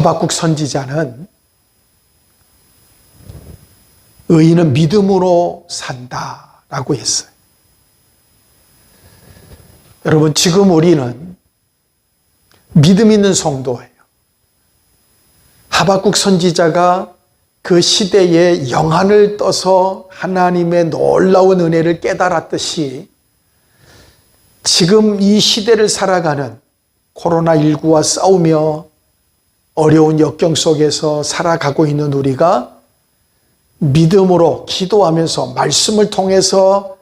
하박국 선지자는 의인은 믿음으로 산다라고 했어요. 여러분, 지금 우리는 믿음 있는 성도예요. 하박국 선지자가 그 시대에 영안을 떠서 하나님의 놀라운 은혜를 깨달았듯이 지금 이 시대를 살아가는 코로나19와 싸우며 어려운 역경 속에서 살아가고 있는 우리가 믿음으로 기도하면서 말씀을 통해서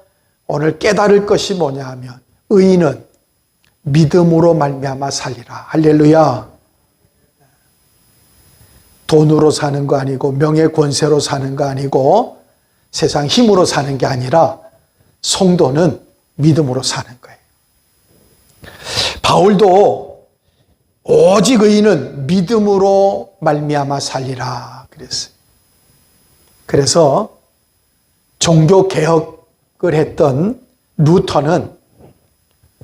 오늘 깨달을 것이 뭐냐 하면 의인은 믿음으로 말미암아 살리라. 할렐루야. 돈으로 사는 거 아니고 명예 권세로 사는 거 아니고 세상 힘으로 사는 게 아니라 성도는 믿음으로 사는 거예요. 바울도 오직 의인은 믿음으로 말미암아 살리라 그랬어요. 그래서 종교 개혁을 했던 루터는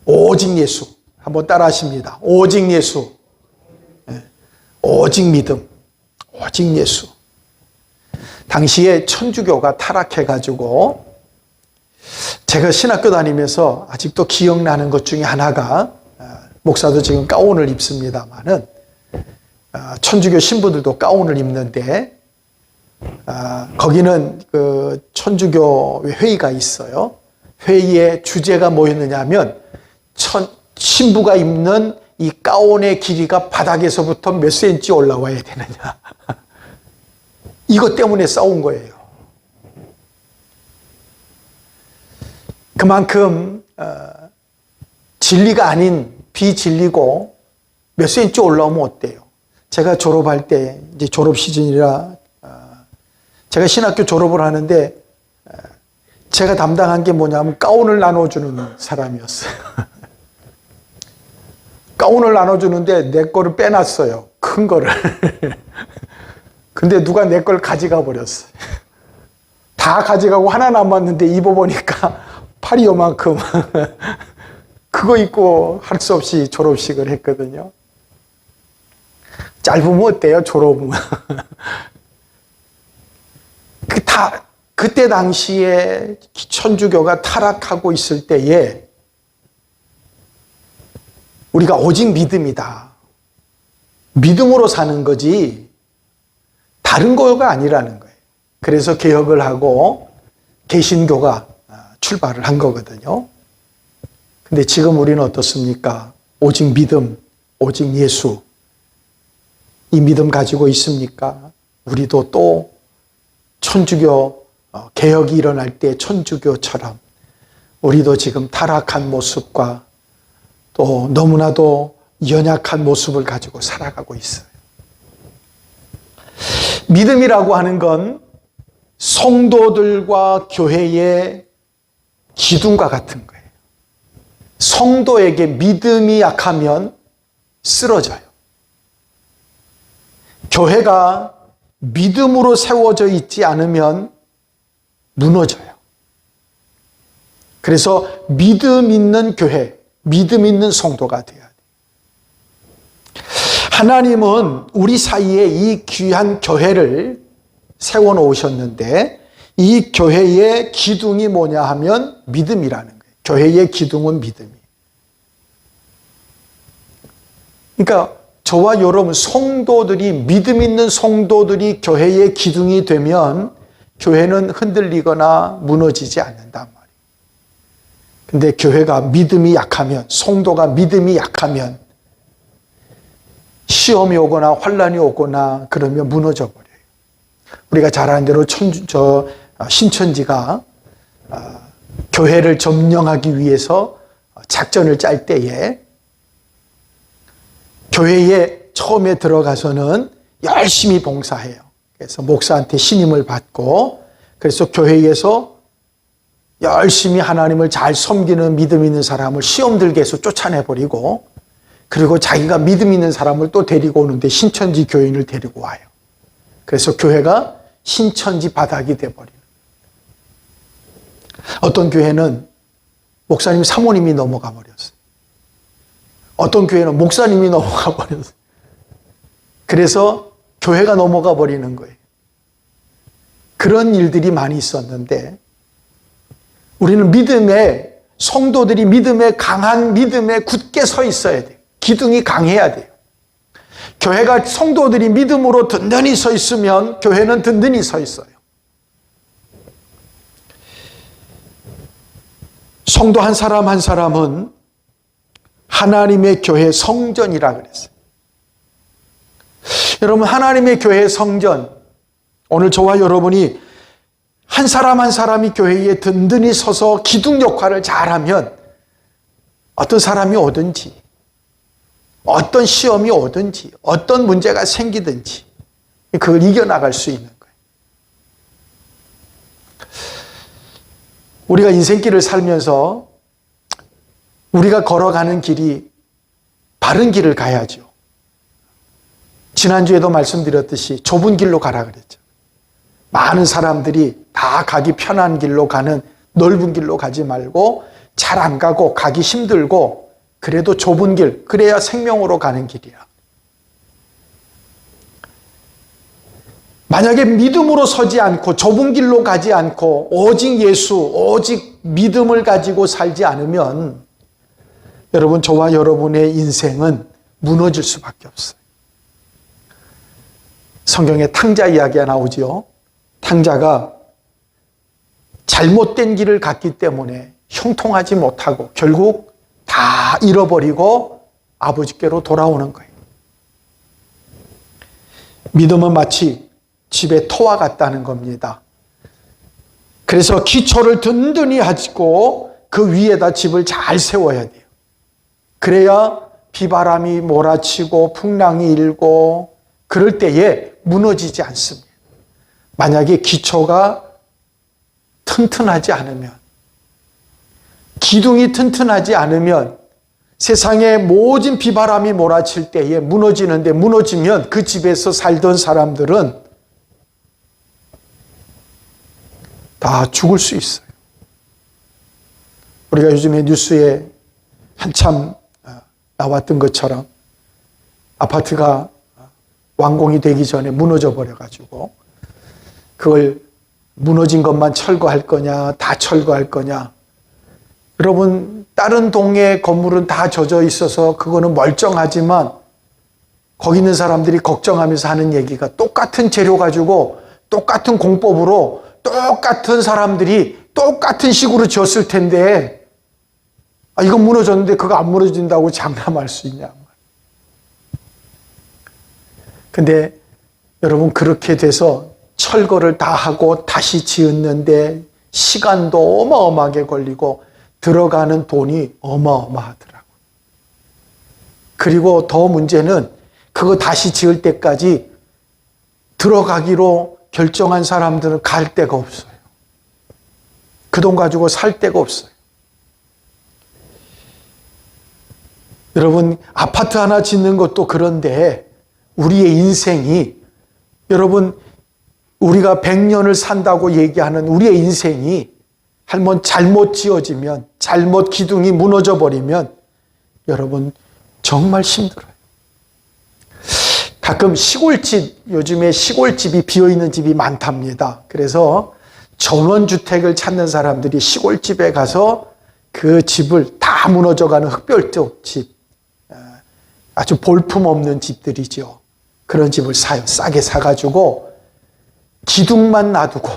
오직 예수, 한번 따라 하십니다. 오직 예수, 오직 믿음, 오직 예수. 당시에 천주교가 타락해가지고 제가 신학교 다니면서 아직도 기억나는 것 중에 하나가, 목사도 지금 가운을 입습니다만은 천주교 신부들도 가운을 입는데 거기는 그 천주교 회의가 있어요. 회의의 주제가 뭐였느냐 하면 신부가 입는 이 가운의 길이가 바닥에서부터 몇 센치 올라와야 되느냐. 이것 때문에 싸운 거예요. 그만큼 진리가 아닌 비진리고 몇 센치 올라오면 어때요? 제가 졸업할 때 이제 졸업 시즌이라 제가 신학교 졸업을 하는데 제가 담당한 게 뭐냐면 가운을 나눠주는 사람이었어요. 가운을 나눠주는데 내 거를 빼놨어요. 큰 거를. 근데 누가 내 걸 가져가 버렸어요. 다 가져가고 하나 남았는데 입어보니까 팔이 요만큼. 그거 입고 할 수 없이 졸업식을 했거든요. 짧으면 어때요? 졸업은. 그때 당시에 천주교가 타락하고 있을 때에 우리가 오직 믿음이다. 믿음으로 사는 거지 다른 거가 아니라는 거예요. 그래서 개혁을 하고 개신교가 출발을 한 거거든요. 근데 지금 우리는 어떻습니까? 오직 믿음, 오직 예수. 이 믿음 가지고 있습니까? 우리도 또 천주교 개혁이 일어날 때 천주교처럼 우리도 지금 타락한 모습과 또 너무나도 연약한 모습을 가지고 살아가고 있어요. 믿음이라고 하는 건 성도들과 교회의 기둥과 같은 거예요. 성도에게 믿음이 약하면 쓰러져요. 교회가 믿음으로 세워져 있지 않으면 무너져요. 그래서 믿음 있는 교회, 믿음 있는 성도가 되어야 돼요. 하나님은 우리 사이에 이 귀한 교회를 세워놓으셨는데 이 교회의 기둥이 뭐냐 하면 믿음이라는 거예요. 교회의 기둥은 믿음이에요. 그러니까 저와 여러분 성도들이 믿음 있는 성도들이 교회의 기둥이 되면 교회는 흔들리거나 무너지지 않는단 말이에요. 근데 교회가 믿음이 약하면 성도가 믿음이 약하면 시험이 오거나 환란이 오거나 그러면 무너져 버려요. 우리가 잘 아는 대로 신천지가 교회를 점령하기 위해서 작전을 짤 때에 교회에 처음에 들어가서는 열심히 봉사해요. 그래서 목사한테 신임을 받고 그래서 교회에서 열심히 하나님을 잘 섬기는 믿음 있는 사람을 시험 들게 해서 쫓아내버리고 그리고 자기가 믿음 있는 사람을 또 데리고 오는데 신천지 교인을 데리고 와요. 그래서 교회가 신천지 바닥이 돼버려요. 어떤 교회는 목사님 사모님이 넘어가 버렸어요. 어떤 교회는 목사님이 넘어가 버렸어요. 그래서 교회가 넘어가 버리는 거예요. 그런 일들이 많이 있었는데 우리는 성도들이 강한 믿음에 굳게 서 있어야 돼요. 기둥이 강해야 돼요. 교회가 성도들이 믿음으로 든든히 서 있으면 교회는 든든히 서 있어요. 성도 한 사람 한 사람은 하나님의 교회 성전이라 그랬어요. 여러분, 하나님의 교회 성전, 오늘 저와 여러분이 한 사람 한 사람이 교회에 든든히 서서 기둥 역할을 잘하면 어떤 사람이 오든지 어떤 시험이 오든지 어떤 문제가 생기든지 그걸 이겨나갈 수 있는 거예요. 우리가 인생길을 살면서 우리가 걸어가는 길이 바른 길을 가야죠. 지난주에도 말씀드렸듯이 좁은 길로 가라 그랬죠. 많은 사람들이 다 가기 편한 길로 가는 넓은 길로 가지 말고 잘 안 가고 가기 힘들고 그래도 좁은 길, 그래야 생명으로 가는 길이야. 만약에 믿음으로 서지 않고 좁은 길로 가지 않고 오직 예수, 오직 믿음을 가지고 살지 않으면 여러분, 저와 여러분의 인생은 무너질 수밖에 없어요. 성경에 탕자 이야기가 나오죠. 탕자가 잘못된 길을 갔기 때문에 형통하지 못하고 결국 다 잃어버리고 아버지께로 돌아오는 거예요. 믿음은 마치 집의 터와 같다는 겁니다. 그래서 기초를 든든히 하고 그 위에다 집을 잘 세워야 돼요. 그래야 비바람이 몰아치고 풍랑이 일고 그럴 때에 무너지지 않습니다. 만약에 기초가 튼튼하지 않으면, 기둥이 튼튼하지 않으면 세상에 모진 비바람이 몰아칠 때에 무너지는데, 무너지면 그 집에서 살던 사람들은 다 죽을 수 있어요. 우리가 요즘에 뉴스에 한참 나왔던 것처럼 아파트가 완공이 되기 전에 무너져 버려가지고 그걸 무너진 것만 철거할 거냐, 다 철거할 거냐. 여러분, 다른 동네 건물은 다 젖어 있어서 그거는 멀쩡하지만 거기 있는 사람들이 걱정하면서 하는 얘기가 똑같은 재료 가지고 똑같은 공법으로 똑같은 사람들이 똑같은 식으로 지었을 텐데 이건 무너졌는데 그거 안 무너진다고 장담할 수 있냐. 근데 여러분, 그렇게 돼서 철거를 다 하고 다시 지었는데 시간도 어마어마하게 걸리고 들어가는 돈이 어마어마하더라고요. 그리고 더 문제는 그거 다시 지을 때까지 들어가기로 결정한 사람들은 갈 데가 없어요. 그 돈 가지고 살 데가 없어요. 여러분, 아파트 하나 짓는 것도 그런데 우리의 인생이, 여러분, 우리가 100년을 산다고 얘기하는 우리의 인생이 한번 잘못 지어지면, 잘못 기둥이 무너져 버리면 여러분 정말 힘들어요. 가끔 시골집, 요즘에 시골집이 비어있는 집이 많답니다. 그래서 전원주택을 찾는 사람들이 시골집에 가서 그 집을 다 무너져가는 흑별적 집, 아주 볼품없는 집들이죠. 그런 집을 사요. 싸게 사가지고 기둥만 놔두고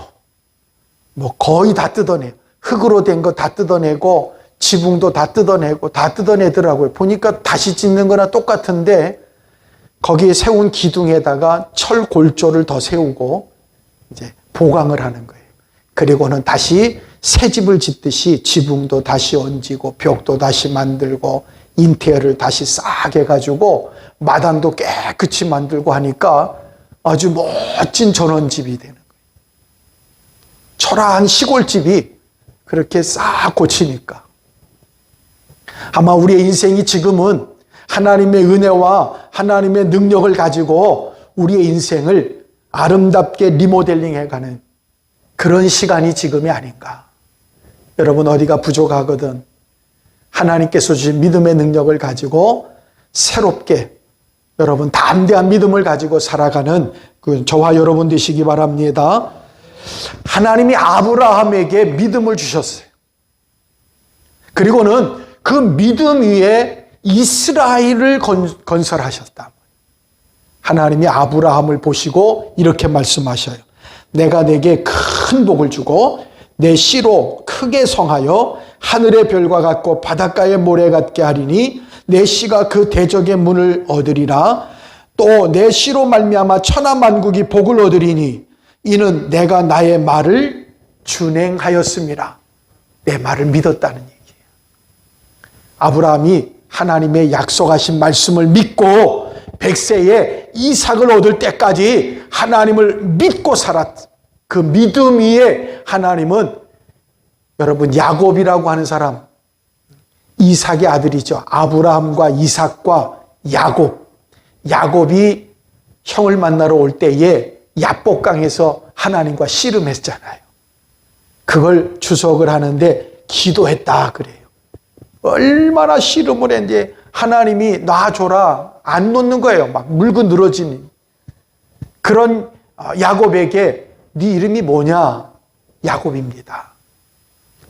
뭐 거의 다 뜯어내요. 흙으로 된 거 다 뜯어내고 지붕도 다 뜯어내고 다 뜯어내더라고요. 보니까 다시 짓는 거나 똑같은데 거기에 세운 기둥에다가 철 골조를 더 세우고 이제 보강을 하는 거예요. 그리고는 다시 새 집을 짓듯이 지붕도 다시 얹고 벽도 다시 만들고 인테리어를 다시 싹 해가지고 마당도 깨끗이 만들고 하니까 아주 멋진 전원집이 되는 거예요. 초라한 시골집이 그렇게 싹 고치니까. 아마 우리의 인생이 지금은 하나님의 은혜와 하나님의 능력을 가지고 우리의 인생을 아름답게 리모델링 해가는 그런 시간이 지금이 아닌가. 여러분, 어디가 부족하거든 하나님께서 주신 믿음의 능력을 가지고 새롭게 여러분 담대한 믿음을 가지고 살아가는 저와 여러분 되시기 바랍니다. 하나님이 아브라함에게 믿음을 주셨어요. 그리고는 그 믿음 위에 이스라엘을 건설하셨다. 하나님이 아브라함을 보시고 이렇게 말씀하셔요. 내가 내게 큰 복을 주고 내 씨로 크게 성하여 하늘의 별과 같고 바닷가의 모래 같게 하리니 내 씨가 그 대적의 문을 얻으리라. 또 내 씨로 말미암아 천하 만국이 복을 얻으리니 이는 내가 나의 말을 준행하였음이라. 내 말을 믿었다는 얘기예요. 아브라함이 하나님의 약속하신 말씀을 믿고 100세에 이삭을 얻을 때까지 하나님을 믿고 살았. 그 믿음 위에 하나님은 여러분 야곱이라고 하는 사람, 이삭의 아들이죠. 아브라함과 이삭과 야곱. 야곱이 형을 만나러 올 때에 야복강에서 하나님과 씨름했잖아요. 그걸 추석을 하는데 기도했다 그래요. 얼마나 씨름을 했는지 하나님이 놔줘라 안 놓는 거예요. 막 물고 늘어지니. 그런 야곱에게 네 이름이 뭐냐? 야곱입니다.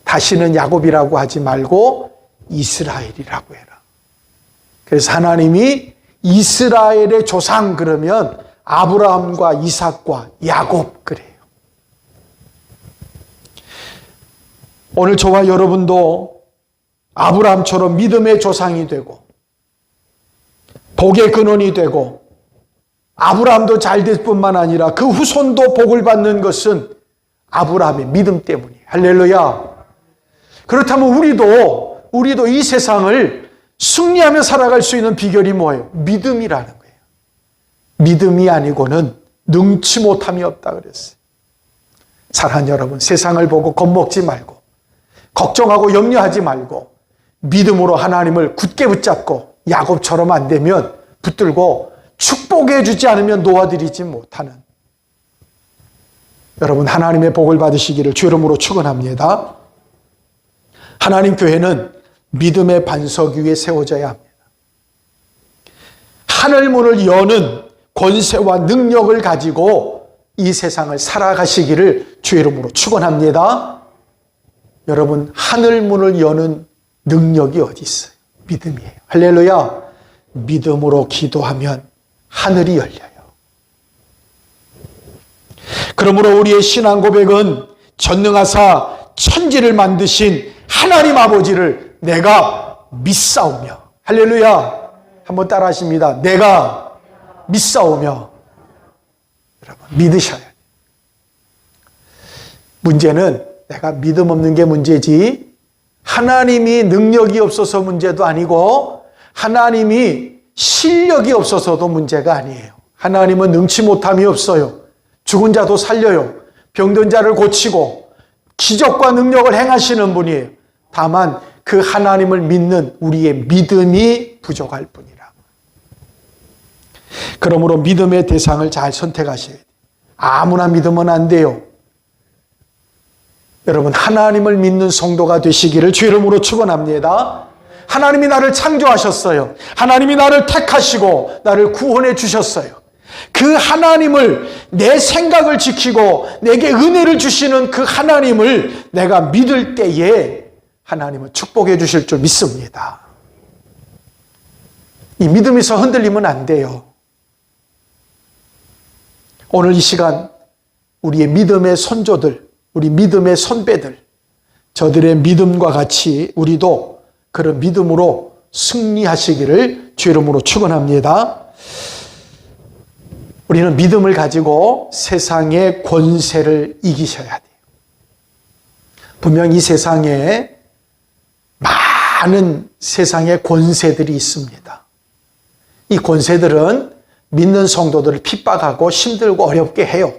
다시는 야곱이라고 하지 말고 이스라엘이라고 해라. 그래서 하나님이 이스라엘의 조상 그러면 아브라함과 이삭과 야곱 그래요. 오늘 저와 여러분도 아브라함처럼 믿음의 조상이 되고 복의 근원이 되고 아브라함도 잘 될 뿐만 아니라 그 후손도 복을 받는 것은 아브라함의 믿음 때문이에요. 할렐루야. 그렇다면 우리도 이 세상을 승리하며 살아갈 수 있는 비결이 뭐예요? 믿음이라는 거예요. 믿음이 아니고는 능치 못함이 없다 그랬어요. 사랑하는 여러분, 세상을 보고 겁먹지 말고 걱정하고 염려하지 말고 믿음으로 하나님을 굳게 붙잡고 야곱처럼 안 되면 붙들고 축복해 주지 않으면 놓아드리지 못하는 여러분 하나님의 복을 받으시기를 주 이름으로 축원합니다. 하나님 교회는 믿음의 반석 위에 세워져야 합니다. 하늘문을 여는 권세와 능력을 가지고 이 세상을 살아가시기를 주 이름으로 축원합니다. 여러분 하늘문을 여는 능력이 어디 있어요? 믿음이에요. 할렐루야. 믿음으로 기도하면 하늘이 열려요. 그러므로 우리의 신앙 고백은 전능하사 천지를 만드신 하나님 아버지를 내가 믿사오며, 할렐루야. 한번 따라 하십니다. 내가 믿사오며. 여러분 믿으셔야 돼요. 문제는 내가 믿음 없는 게 문제지 하나님이 능력이 없어서 문제도 아니고 하나님이 실력이 없어서도 문제가 아니에요. 하나님은 능치 못함이 없어요. 죽은 자도 살려요. 병든 자를 고치고 기적과 능력을 행하시는 분이에요. 다만 그 하나님을 믿는 우리의 믿음이 부족할 뿐이라. 그러므로 믿음의 대상을 잘 선택하셔야 돼요. 아무나 믿으면 안 돼요. 여러분 하나님을 믿는 성도가 되시기를 주 이름으로 축원합니다. 하나님이 나를 창조하셨어요. 하나님이 나를 택하시고 나를 구원해 주셨어요. 그 하나님을 내 생각을 지키고 내게 은혜를 주시는 그 하나님을 내가 믿을 때에 하나님은 축복해 주실 줄 믿습니다. 이 믿음에서 흔들리면 안 돼요. 오늘 이 시간 우리의 믿음의 선조들, 우리 믿음의 선배들, 저들의 믿음과 같이 우리도 그런 믿음으로 승리하시기를 주 이름으로 축원합니다. 우리는 믿음을 가지고 세상의 권세를 이기셔야 돼요. 분명 이 세상에 많은 세상의 권세들이 있습니다. 이 권세들은 믿는 성도들을 핍박하고 힘들고 어렵게 해요.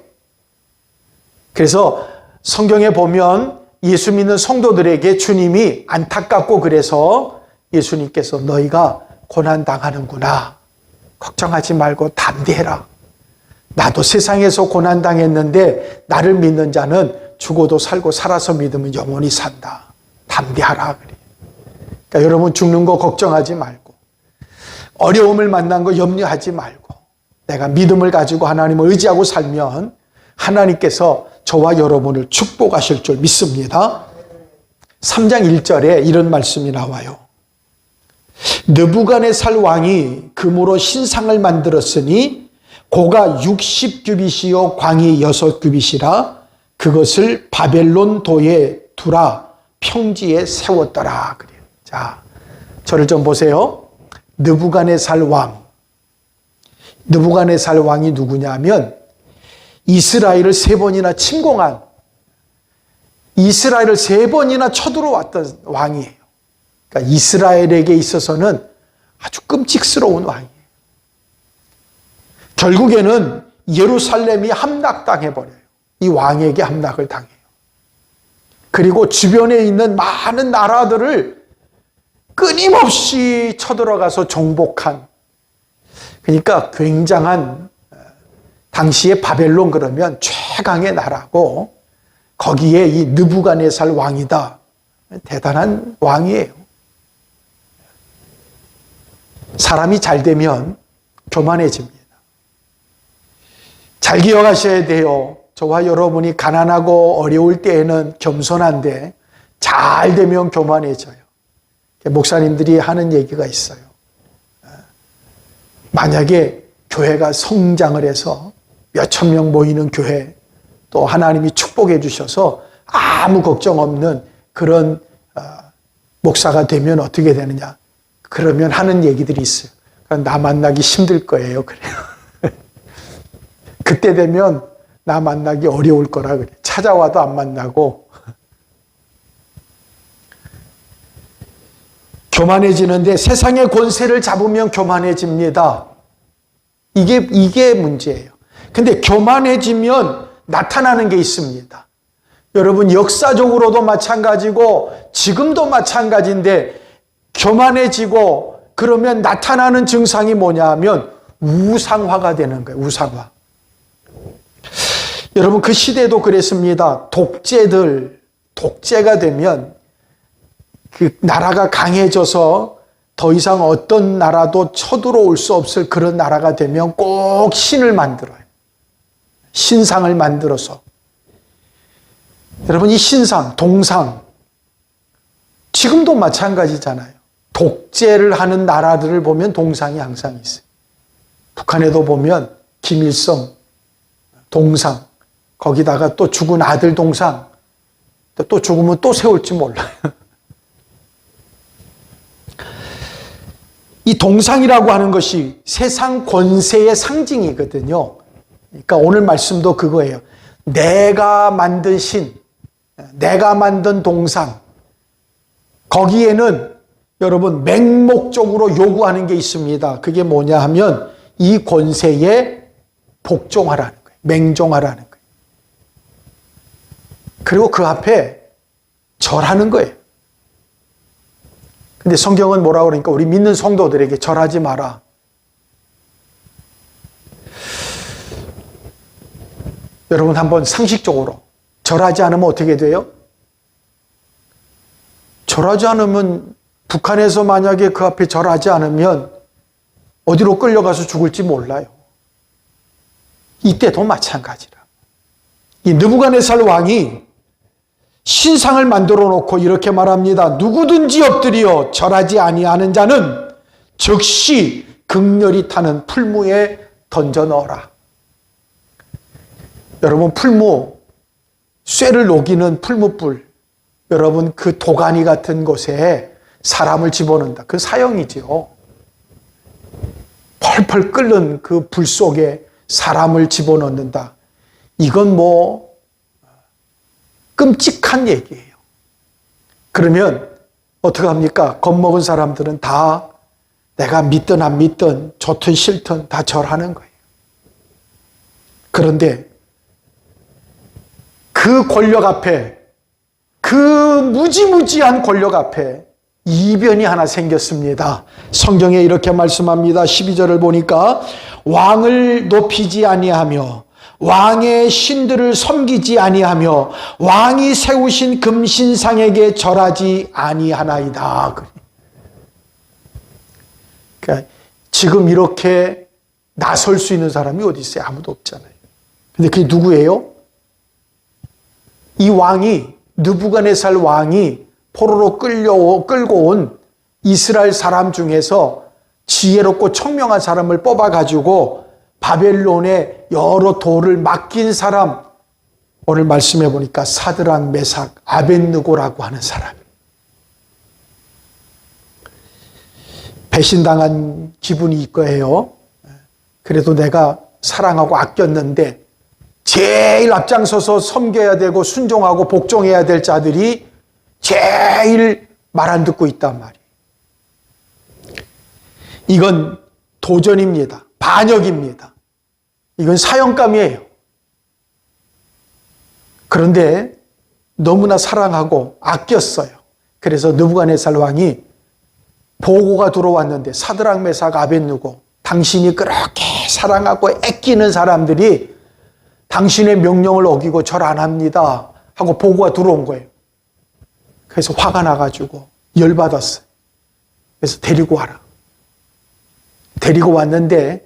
그래서 성경에 보면 예수 믿는 성도들에게 주님이 안타깝고 그래서 예수님께서 너희가 고난당하는구나. 걱정하지 말고 담대해라. 나도 세상에서 고난당했는데 나를 믿는 자는 죽어도 살고 살아서 믿으면 영원히 산다. 담대하라. 그래요. 그러니까 여러분 죽는 거 걱정하지 말고 어려움을 만난 거 염려하지 말고 내가 믿음을 가지고 하나님을 의지하고 살면 하나님께서 저와 여러분을 축복하실 줄 믿습니다. 3장 1절에 이런 말씀이 나와요. 느부갓네살 왕이 금으로 신상을 만들었으니 고가 60규빗이요 광이 6규빗이라 그것을 바벨론 도에 두라 평지에 세웠더라. 그래요. 자, 저를 좀 보세요. 느부갓네살 왕이 누구냐면 이스라엘을 3번이나 침공한, 이스라엘을 3번이나 쳐들어왔던 왕이에요. 그러니까 이스라엘에게 있어서는 아주 끔찍스러운 왕이에요. 결국에는 예루살렘이 함락당해버려요. 이 왕에게 함락을 당해요. 그리고 주변에 있는 많은 나라들을 끊임없이 쳐들어가서 정복한, 그러니까 굉장한, 당시에 바벨론 그러면 최강의 나라고 거기에 이 느부갓네살 왕이다. 대단한 왕이에요. 사람이 잘 되면 교만해집니다. 잘 기억하셔야 돼요. 저와 여러분이 가난하고 어려울 때에는 겸손한데 잘 되면 교만해져요. 목사님들이 하는 얘기가 있어요. 만약에 교회가 성장을 해서 몇천 명 모이는 교회, 또 하나님이 축복해 주셔서 아무 걱정 없는 그런 목사가 되면 어떻게 되느냐. 그러면 하는 얘기들이 있어요. 나 만나기 힘들 거예요. 그래요. 그때 되면 나 만나기 어려울 거라 그래. 찾아와도 안 만나고. 교만해지는데 세상의 권세를 잡으면 교만해집니다. 이게 문제예요. 근데 교만해지면 나타나는 게 있습니다. 여러분, 역사적으로도 마찬가지고 지금도 마찬가지인데 교만해지고 그러면 나타나는 증상이 뭐냐 하면 우상화가 되는 거예요. 우상화. 여러분, 그 시대도 그랬습니다. 독재가 되면 그 나라가 강해져서 더 이상 어떤 나라도 쳐들어올 수 없을 그런 나라가 되면 꼭 신을 만들어요. 신상을 만들어서. 여러분, 이 신상, 동상, 지금도 마찬가지잖아요. 독재를 하는 나라들을 보면 동상이 항상 있어요. 북한에도 보면 김일성 동상, 거기다가 또 죽은 아들 동상, 또 죽으면 또 세울지 몰라요. 이 동상이라고 하는 것이 세상 권세의 상징이거든요. 그러니까 오늘 말씀도 그거예요. 내가 만든 신, 내가 만든 동상, 거기에는 여러분 맹목적으로 요구하는 게 있습니다. 그게 뭐냐 하면 이 권세에 복종하라는 거예요. 맹종하라는 거예요. 그리고 그 앞에 절하는 거예요. 근데 성경은 뭐라고 그러니까 우리 믿는 성도들에게 절하지 마라. 여러분, 한번 상식적으로 절하지 않으면 어떻게 돼요? 절하지 않으면, 북한에서 만약에 그 앞에 절하지 않으면 어디로 끌려가서 죽을지 몰라요. 이때도 마찬가지라. 이 느부갓네살 왕이 신상을 만들어 놓고 이렇게 말합니다. 누구든지 엎드려 절하지 아니하는 자는 즉시 극렬히 타는 풀무에 던져 넣어라. 여러분, 풀무, 쇠를 녹이는 풀무불, 여러분 그 도가니 같은 곳에 사람을 집어넣는다. 그 사형이지요. 펄펄 끓는 그 불 속에 사람을 집어넣는다. 이건 뭐 끔찍한 얘기예요. 그러면 어떻게 합니까? 겁먹은 사람들은 다 내가 믿든 안 믿든 좋든 싫든 다 절하는 거예요. 그런데 그 권력 앞에, 그 무지무지한 권력 앞에 이변이 하나 생겼습니다. 성경에 이렇게 말씀합니다. 12절을 보니까 왕을 높이지 아니하며 왕의 신들을 섬기지 아니하며 왕이 세우신 금신상에게 절하지 아니하나이다. 그러니까 지금 이렇게 나설 수 있는 사람이 어디 있어요? 아무도 없잖아요. 근데 그게 누구예요? 이 왕이, 느부갓네살 왕이 포로로 끌고 온 이스라엘 사람 중에서 지혜롭고 청명한 사람을 뽑아가지고 바벨론에 여러 도를 맡긴 사람, 오늘 말씀해 보니까 사드락, 메삭, 아벳느고라고 하는 사람. 배신당한 기분이 있 거예요. 그래도 내가 사랑하고 아꼈는데 제일 앞장서서 섬겨야 되고 순종하고 복종해야 될 자들이 제일 말 안 듣고 있단 말이에요. 이건 도전입니다. 반역입니다. 이건 사형감이에요. 그런데 너무나 사랑하고 아꼈어요. 그래서 느부갓네살 왕이 보고가 들어왔는데 사드락, 메삭, 아벳느고, 당신이 그렇게 사랑하고 아끼는 사람들이 당신의 명령을 어기고 절 안 합니다 하고 보고가 들어온 거예요. 그래서 화가 나가지고 열받았어요. 그래서 데리고 와라. 데리고 왔는데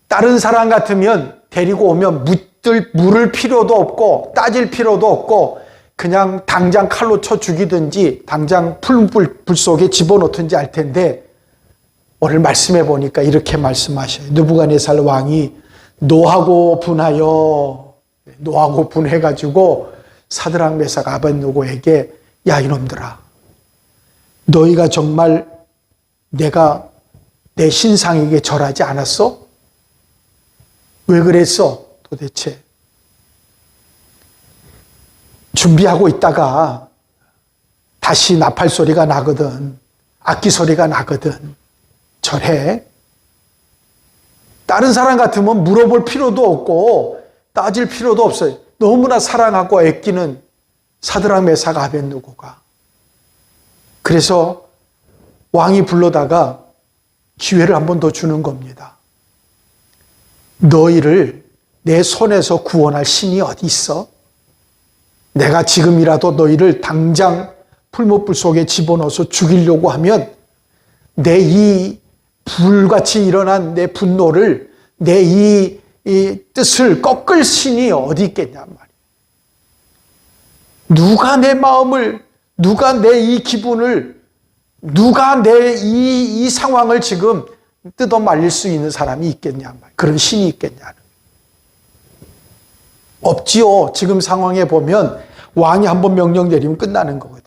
다른 사람 같으면 데리고 오면 물을 필요도 없고 따질 필요도 없고 그냥 당장 칼로 쳐 죽이든지 당장 불 속에 집어넣든지 할 텐데 오늘 말씀해 보니까 이렇게 말씀하셔요. 느부갓네살 왕이 노하고 분해가지고 사드락, 메삭, 아벳느고에게 야 이놈들아, 너희가 정말 내가 내 신상에게 절하지 않았어? 왜 그랬어? 도대체 준비하고 있다가 다시 나팔 소리가 나거든, 악기 소리가 나거든, 절해. 다른 사람 같으면 물어볼 필요도 없고 따질 필요도 없어요. 너무나 사랑하고 아끼는 사드락, 메삭, 아벳느고가. 그래서 왕이 불러다가 기회를 한 번 더 주는 겁니다. 너희를 내 손에서 구원할 신이 어디 있어? 내가 지금이라도 너희를 당장 풀무불 속에 집어넣어서 죽이려고 하면 내 이 불같이 일어난 내 분노를, 내 이 뜻을 꺾을 신이 어디 있겠냔 말이에요. 누가 내 마음을, 누가 내 이 기분을, 누가 내 이 상황을 지금 뜯어 말릴 수 있는 사람이 있겠냐 말이에요. 그런 신이 있겠냐. 없지요. 지금 상황에 보면 왕이 한번 명령 내리면 끝나는 거거든요.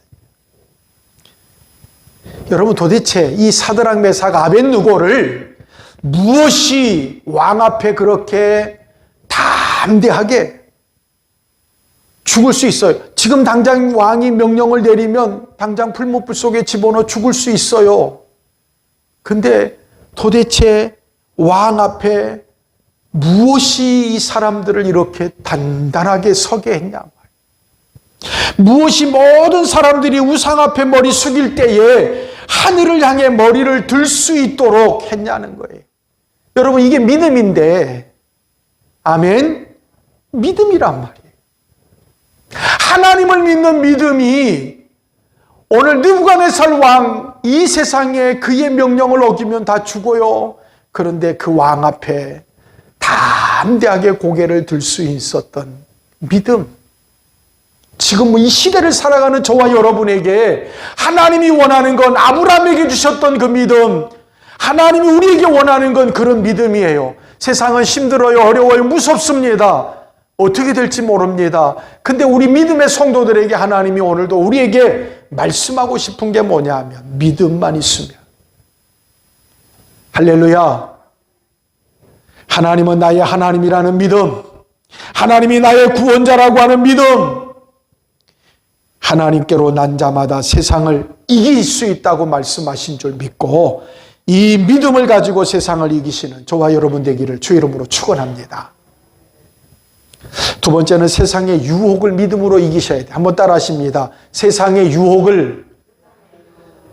여러분, 도대체 이 사드락, 메삭, 아벳느고를 무엇이 왕 앞에 그렇게 담대하게 죽을 수 있어요? 지금 당장 왕이 명령을 내리면 당장 풀무불 속에 집어넣어 죽을 수 있어요. 근데 도대체 왕 앞에 무엇이 이 사람들을 이렇게 단단하게 서게 했냐 말이에요. 무엇이 모든 사람들이 우상 앞에 머리 숙일 때에 하늘을 향해 머리를 들 수 있도록 했냐는 거예요. 여러분, 이게 믿음인데, 아멘? 믿음이란 말이에요. 하나님을 믿는 믿음이 오늘 느부갓네살 왕, 이 세상에 그의 명령을 어기면 다 죽어요. 그런데 그 왕 앞에 담대하게 고개를 들 수 있었던 믿음. 지금 이 시대를 살아가는 저와 여러분에게 하나님이 원하는 건 아브라함에게 주셨던 그 믿음, 하나님이 우리에게 원하는 건 그런 믿음이에요. 세상은 힘들어요, 어려워요, 무섭습니다. 어떻게 될지 모릅니다. 근데 우리 믿음의 성도들에게 하나님이 오늘도 우리에게 말씀하고 싶은 게 뭐냐 하면 믿음만 있으면. 할렐루야. 하나님은 나의 하나님이라는 믿음, 하나님이 나의 구원자라고 하는 믿음, 하나님께로 난 자마다 세상을 이길 수 있다고 말씀하신 줄 믿고 이 믿음을 가지고 세상을 이기시는 저와 여러분 되기를 주 이름으로 축원합니다. 두 번째는 세상의 유혹을 믿음으로 이기셔야 돼요. 한번 따라 하십니다. 세상의 유혹을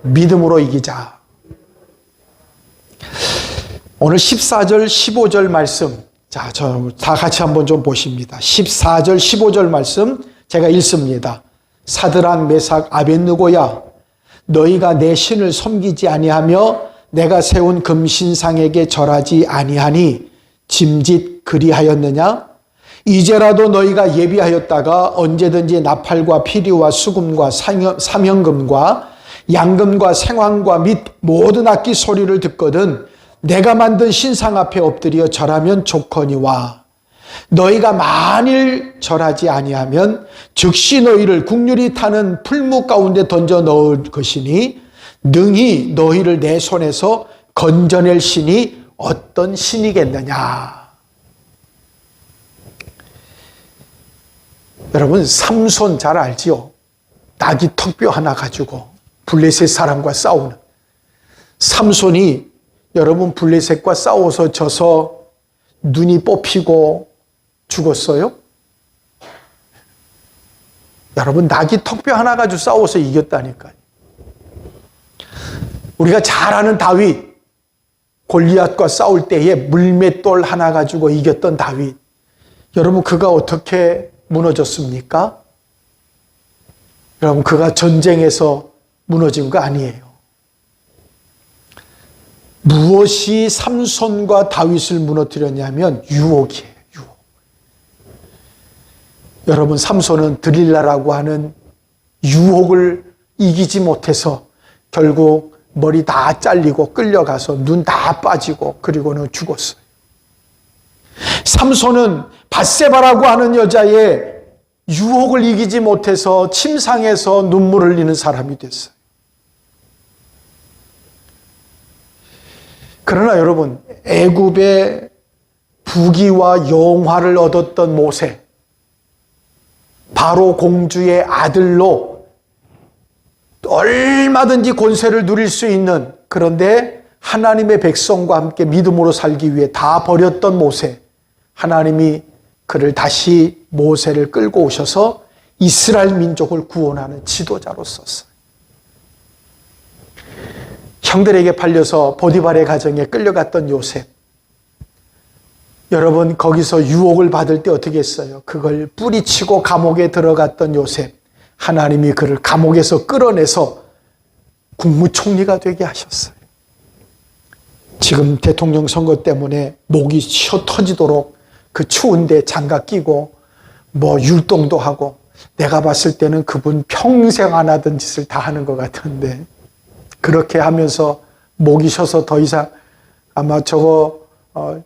믿음으로 이기자. 오늘 14절, 15절 말씀, 자, 다 같이 한번 좀 보십니다. 14절, 15절 말씀 제가 읽습니다. 사드락, 메삭, 아벳느고야, 너희가 내 신을 섬기지 아니하며 내가 세운 금신상에게 절하지 아니하니 짐짓 그리하였느냐? 이제라도 너희가 예비하였다가 언제든지 나팔과 피리와 수금과 사명금과 양금과 생황과 및 모든 악기 소리를 듣거든 내가 만든 신상 앞에 엎드려 절하면 좋거니와 너희가 만일 절하지 아니하면 즉시 너희를 국률이 타는 풀무 가운데 던져 넣을 것이니 능히 너희를 내 손에서 건져낼 신이 어떤 신이겠느냐. 여러분 삼손 잘 알지요? 나귀 턱뼈 하나 가지고 블레셋 사람과 싸우는 삼손이 여러분 블레셋과 싸워서 져서 눈이 뽑히고 죽었어요? 여러분 나귀 턱뼈 하나 가지고 싸워서 이겼다니까요. 우리가 잘 아는 다윗 골리앗과 싸울 때에 물맷돌 하나 가지고 이겼던 다윗 여러분 그가 어떻게 무너졌습니까? 여러분 그가 전쟁에서 무너진 거 아니에요. 무엇이 삼손과 다윗을 무너뜨렸냐면 유혹이에요. 유혹. 여러분 삼손은 드릴라라고 하는 유혹을 이기지 못해서 결국 머리 다 잘리고 끌려가서 눈 다 빠지고 그리고는 죽었어요. 삼손은 밧세바라고 하는 여자의 유혹을 이기지 못해서 침상에서 눈물을 흘리는 사람이 됐어요. 그러나 여러분 애굽의 부귀와 영화를 얻었던 모세 바로 공주의 아들로 얼마든지 권세를 누릴 수 있는 그런데 하나님의 백성과 함께 믿음으로 살기 위해 다 버렸던 모세 하나님이 그를 다시 모세를 끌고 오셔서 이스라엘 민족을 구원하는 지도자로 썼어요. 형들에게 팔려서 보디발의 가정에 끌려갔던 요셉 여러분 거기서 유혹을 받을 때 어떻게 했어요? 그걸 뿌리치고 감옥에 들어갔던 요셉 하나님이 그를 감옥에서 끌어내서 국무총리가 되게 하셨어요. 지금 대통령 선거 때문에 목이 쉬어 터지도록 그 추운데 장갑 끼고 뭐 율동도 하고 내가 봤을 때는 그분 평생 안 하던 짓을 다 하는 것 같은데 그렇게 하면서 목이 쉬어서 더 이상 아마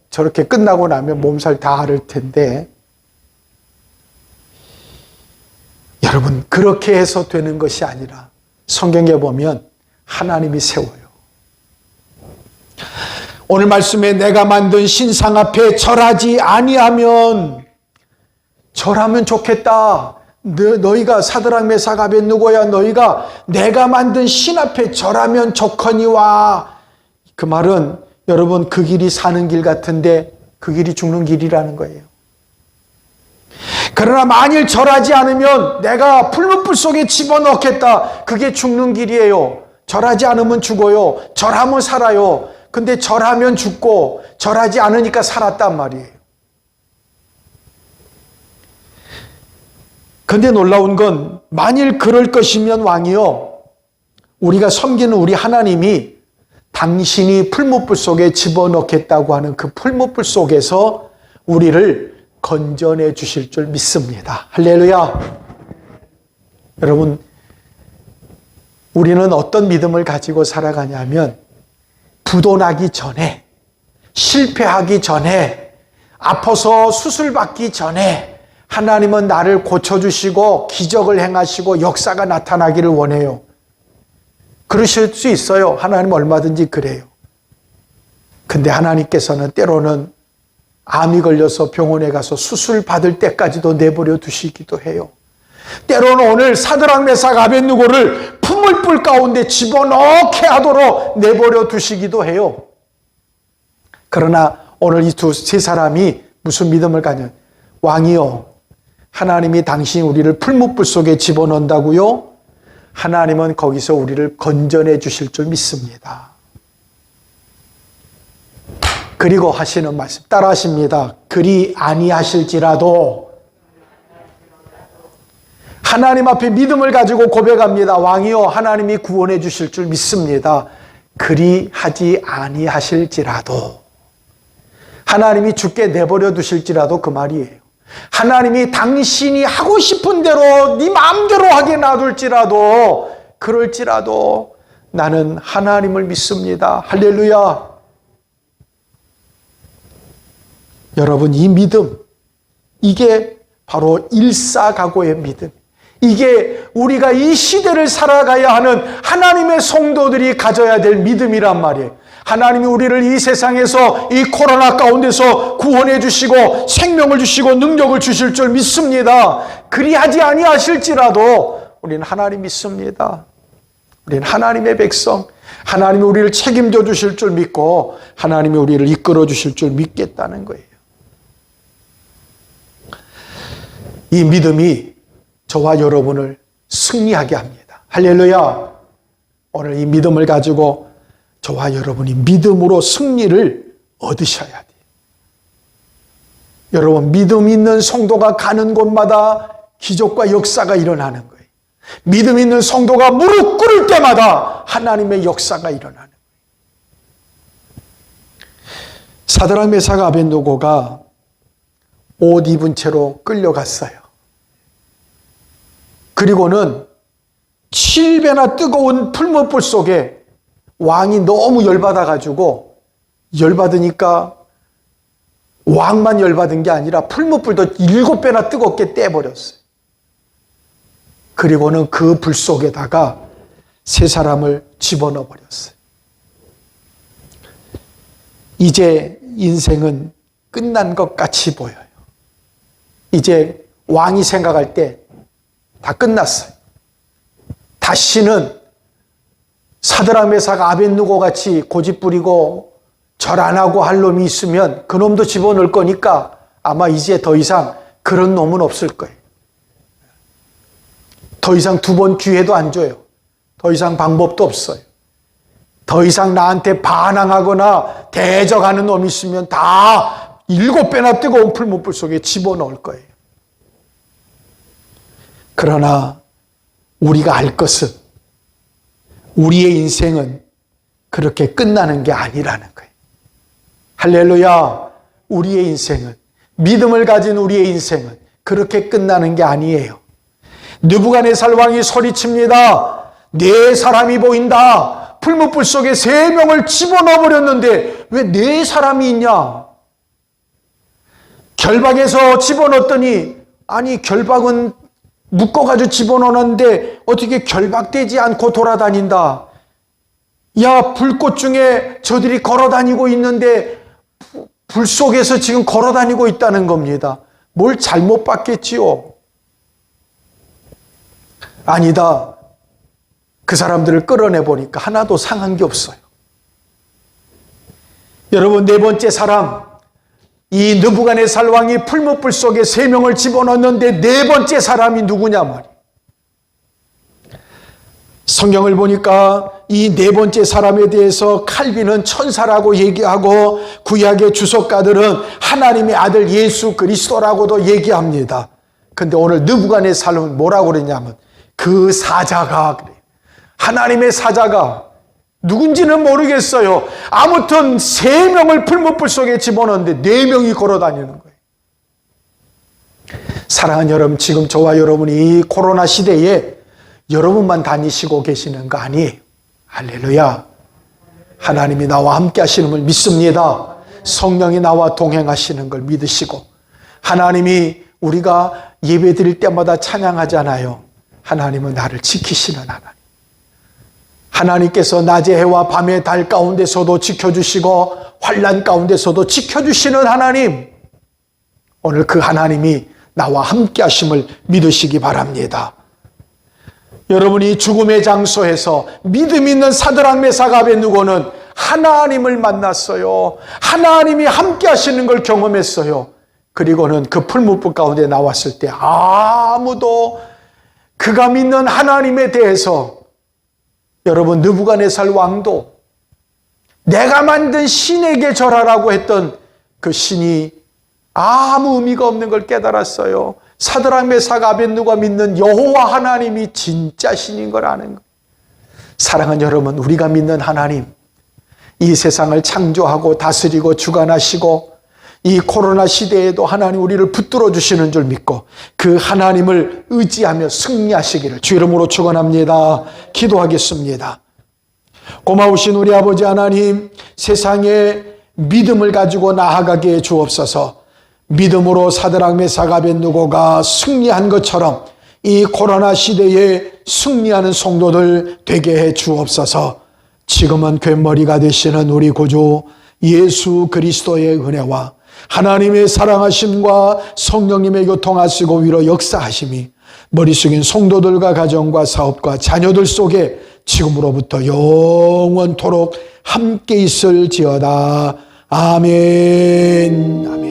저렇게 끝나고 나면 몸살 다 앓을 텐데 여러분 그렇게 해서 되는 것이 아니라 성경에 보면 하나님이 세워요. 오늘 말씀에 내가 만든 신상 앞에 절하지 아니하면 절하면 좋겠다. 너희가 사드락 메삭 아벳느고야 너희가 내가 만든 신 앞에 절하면 좋거니와 그 말은 여러분 그 길이 사는 길 같은데 그 길이 죽는 길이라는 거예요. 그러나 만일 절하지 않으면 내가 풀무불 속에 집어넣겠다. 그게 죽는 길이에요. 절하지 않으면 죽어요. 절하면 살아요. 근데 절하면 죽고 절하지 않으니까 살았단 말이에요. 근데 놀라운 건 만일 그럴 것이면 왕이요 우리가 섬기는 우리 하나님이 당신이 풀무불 속에 집어넣겠다고 하는 그 풀무불 속에서 우리를 건져내 주실 줄 믿습니다. 할렐루야. 여러분 우리는 어떤 믿음을 가지고 살아가냐면 부도나기 전에 실패하기 전에 아파서 수술받기 전에 하나님은 나를 고쳐주시고 기적을 행하시고 역사가 나타나기를 원해요. 그러실 수 있어요. 하나님 얼마든지 그래요. 근데 하나님께서는 때로는 암이 걸려서 병원에 가서 수술 받을 때까지도 내버려 두시기도 해요. 때로는 오늘 사드락 메삭 아벳느고를 풀무불 가운데 집어넣게 하도록 내버려 두시기도 해요. 그러나 오늘 이 세 사람이 무슨 믿음을 가냐? 왕이요 하나님이 당신이 우리를 풀무불 속에 집어넣는다고요? 하나님은 거기서 우리를 건져내 주실 줄 믿습니다. 그리고 하시는 말씀 따라 하십니다. 그리 아니하실지라도 하나님 앞에 믿음을 가지고 고백합니다. 왕이요 하나님이 구원해 주실 줄 믿습니다. 그리하지 아니하실지라도, 하나님이 죽게 내버려 두실지라도 그 말이에요. 하나님이 당신이 하고 싶은 대로 네 마음대로 하게 놔둘지라도, 그럴지라도 나는 하나님을 믿습니다. 할렐루야. 여러분, 이 믿음, 이게 바로 일사각오의 믿음, 이게 우리가 이 시대를 살아가야 하는 하나님의 성도들이 가져야 될 믿음이란 말이에요. 하나님이 우리를 이 세상에서 이 코로나 가운데서 구원해 주시고 생명을 주시고 능력을 주실 줄 믿습니다. 그리하지 아니하실지라도 우리는 하나님 믿습니다. 우리는 하나님의 백성, 하나님이 우리를 책임져 주실 줄 믿고 하나님이 우리를 이끌어 주실 줄 믿겠다는 거예요. 이 믿음이 저와 여러분을 승리하게 합니다. 할렐루야. 오늘 이 믿음을 가지고 저와 여러분이 믿음으로 승리를 얻으셔야 돼요. 여러분, 믿음 있는 성도가 가는 곳마다 기적과 역사가 일어나는 거예요. 믿음 있는 성도가 무릎 꿇을 때마다 하나님의 역사가 일어나는 거예요. 사드락 메삭 아벳느고가 옷 입은 채로 끌려갔어요. 그리고는 7배나 뜨거운 풀무불 속에 왕이 너무 열받아가지고, 열받으니까 왕만 열받은 게 아니라 풀무불도 7배나 뜨겁게 떼버렸어요. 그리고는 그 불 속에다가 세 사람을 집어넣어 버렸어요. 이제 인생은 끝난 것 같이 보여요. 이제 왕이 생각할 때 다 끝났어요. 다시는 사드락 메삭 아벳느고 같이 고집부리고 절 안 하고 할 놈이 있으면 그 놈도 집어넣을 거니까 아마 이제 더 이상 그런 놈은 없을 거예요. 더 이상 두 번 기회도 안 줘요. 더 이상 방법도 없어요. 더 이상 나한테 반항하거나 대적하는 놈이 있으면 다 7배나 뜨거운 풀무불 속에 집어넣을 거예요. 그러나 우리가 알 것은 우리의 인생은 그렇게 끝나는 게 아니라는 거예요. 할렐루야. 우리의 인생은, 믿음을 가진 우리의 인생은 그렇게 끝나는 게 아니에요. 느부갓네살 왕이 소리칩니다. 네 사람이 보인다. 풀무불 속에 3명을 집어넣어 버렸는데 왜 4사람이 있냐? 결박해서 집어넣었더니, 아니 결박은 묶어가지고 집어넣었는데 어떻게 결박되지 않고 돌아다닌다. 야, 불꽃 중에 저들이 걸어다니고 있는데 불 속에서 지금 걸어다니고 있다는 겁니다. 뭘 잘못 봤겠지요? 아니다. 그 사람들을 끌어내보니까 하나도 상한 게 없어요. 여러분, 4번째 사람, 이 느부갓네살 왕이 풀무불 속에 3명을 집어넣었는데 4번째 사람이 누구냐 말이에요. 성경을 보니까 이 4번째 사람에 대해서 칼빈은 천사라고 얘기하고 구약의 주석가들은 하나님의 아들 예수 그리스도라고도 얘기합니다. 근데 오늘 느부갓네살은 뭐라고 그러냐면 그 사자가 그래요. 하나님의 사자가 누군지는 모르겠어요. 아무튼 3명을 풀무불 속에 집어넣는데 4명이 걸어다니는 거예요. 사랑하는 여러분, 지금 저와 여러분이 이 코로나 시대에 여러분만 다니시고 계시는 거 아니에요. 할렐루야. 하나님이 나와 함께 하시는 걸 믿습니다. 성령이 나와 동행하시는 걸 믿으시고, 하나님이 우리가 예배 드릴 때마다 찬양하잖아요. 하나님은 나를 지키시는 하나님. 하나님께서 낮의 해와 밤의 달 가운데서도 지켜주시고 환난 가운데서도 지켜주시는 하나님, 오늘 그 하나님이 나와 함께 하심을 믿으시기 바랍니다. 여러분이 죽음의 장소에서 믿음 있는 사드락 메삭 아벳느고는 하나님을 만났어요. 하나님이 함께 하시는 걸 경험했어요. 그리고는 그 풀무불 가운데 나왔을 때 아무도 그가 믿는 하나님에 대해서, 여러분, 느부갓네살 왕도 내가 만든 신에게 절하라고 했던 그 신이 아무 의미가 없는 걸 깨달았어요. 사드락 메삭 아벳느고가 믿는 여호와 하나님이 진짜 신인 걸 아는 거예요. 사랑하는 여러분, 우리가 믿는 하나님, 이 세상을 창조하고 다스리고 주관하시고 이 코로나 시대에도 하나님 우리를 붙들어 주시는 줄 믿고 그 하나님을 의지하며 승리하시기를 주 이름으로 축원합니다. 기도하겠습니다. 고마우신 우리 아버지 하나님, 세상에 믿음을 가지고 나아가게 해 주옵소서. 믿음으로 사드락 메삭 아벳느고가 승리한 것처럼 이 코로나 시대에 승리하는 성도들 되게 해 주옵소서. 지금은 괸머리가 되시는 우리 구주 예수 그리스도의 은혜와 하나님의 사랑하심과 성령님의 교통하시고 위로 역사하심이 머리 숙인 성도들과 가정과 사업과 자녀들 속에 지금으로부터 영원토록 함께 있을지어다. 아멘. 아멘.